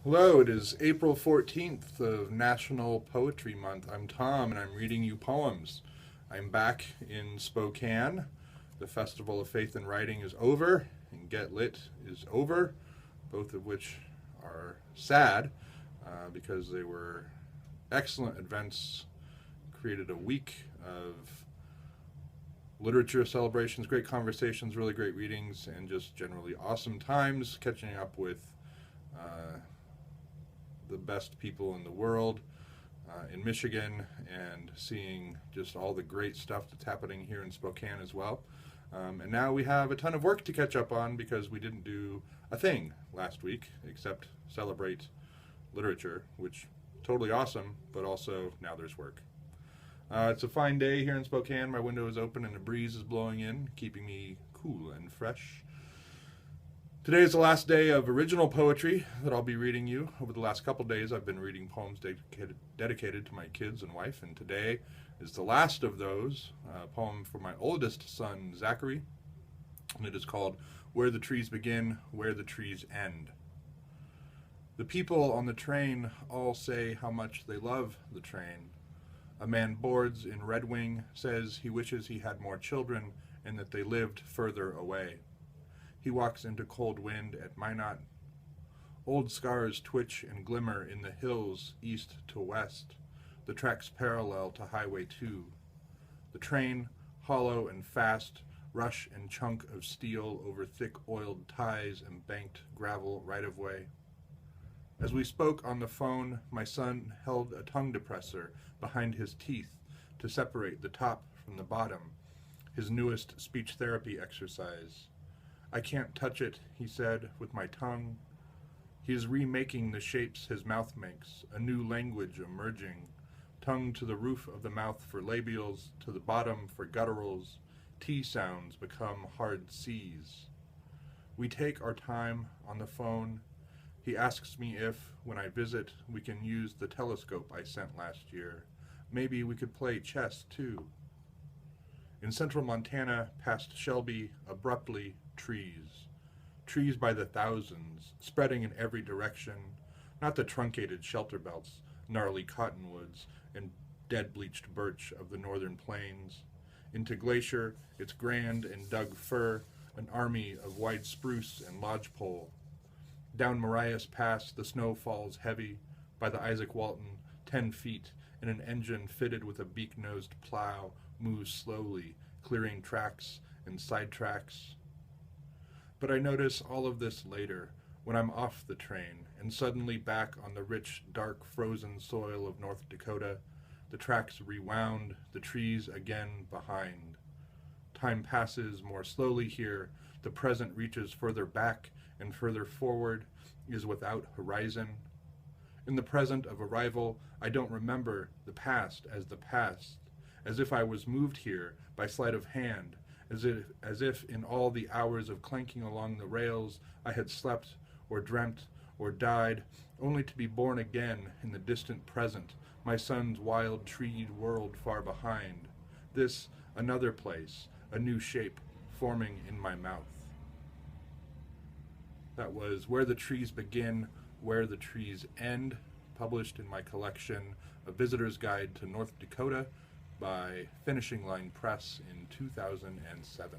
Hello, it is April 14th of National Poetry Month. I'm Tom and I'm reading you poems. I'm back in Spokane. The Festival of Faith and Writing is over and Get Lit is over, both of which are sad because they were excellent events, created a week of literature celebrations, great conversations, really great readings, and just generally awesome times catching up with the best people in the world in Michigan and seeing just all the great stuff that's happening here in Spokane as well. And now we have a ton of work to catch up on because we didn't do a thing last week except celebrate literature, which totally awesome, but also now there's work. It's a fine day here in Spokane. My window is open and a breeze is blowing in, keeping me cool and fresh. Today is the last day of original poetry that I'll be reading you. Over the last couple days, I've been reading poems dedicated to my kids and wife, and today is the last of those, a poem for my oldest son, Zachary, and it is called Where the Trees Begin, Where the Trees End. The people on the train all say how much they love the train. A man boards in Red Wing says he wishes he had more children and that they lived further away. He walks into cold wind at Minot. Old scars twitch and glimmer in the hills east to west, the tracks parallel to Highway 2. The train, hollow and fast, rush and chunk of steel over thick oiled ties and banked gravel right-of-way. As we spoke on the phone, my son held a tongue depressor behind his teeth to separate the top from the bottom, his newest speech therapy exercise. I can't touch it, he said, with my tongue. He is remaking the shapes his mouth makes, a new language emerging. Tongue to the roof of the mouth for labials, to the bottom for gutturals. T sounds become hard C's. We take our time on the phone. He asks me if, when I visit, we can use the telescope I sent last year. Maybe we could play chess, too. In central Montana, past Shelby, abruptly, trees. Trees by the thousands, spreading in every direction, not the truncated shelter belts, gnarly cottonwoods, and dead bleached birch of the northern plains. Into Glacier, its grand and dug fir, an army of wide spruce and lodgepole. Down Marias Pass, the snow falls heavy. By the Isaac Walton, 10 feet, and an engine fitted with a beak-nosed plow moves slowly, clearing tracks and side tracks. But I notice all of this later, when I'm off the train, and suddenly back on the rich, dark, frozen soil of North Dakota, the tracks rewound, the trees again behind. Time passes more slowly here, the present reaches further back and further forward, is without horizon. In the present of arrival, I don't remember the past as the past, as if I was moved here by sleight of hand, as if in all the hours of clanking along the rails I had slept or dreamt or died, only to be born again in the distant present, my son's wild-treed world far behind. This, another place, a new shape forming in my mouth. That was Where the Trees Begin, Where the Trees End, published in my collection, A Visitor's Guide to North Dakota, by Finishing Line Press in 2007.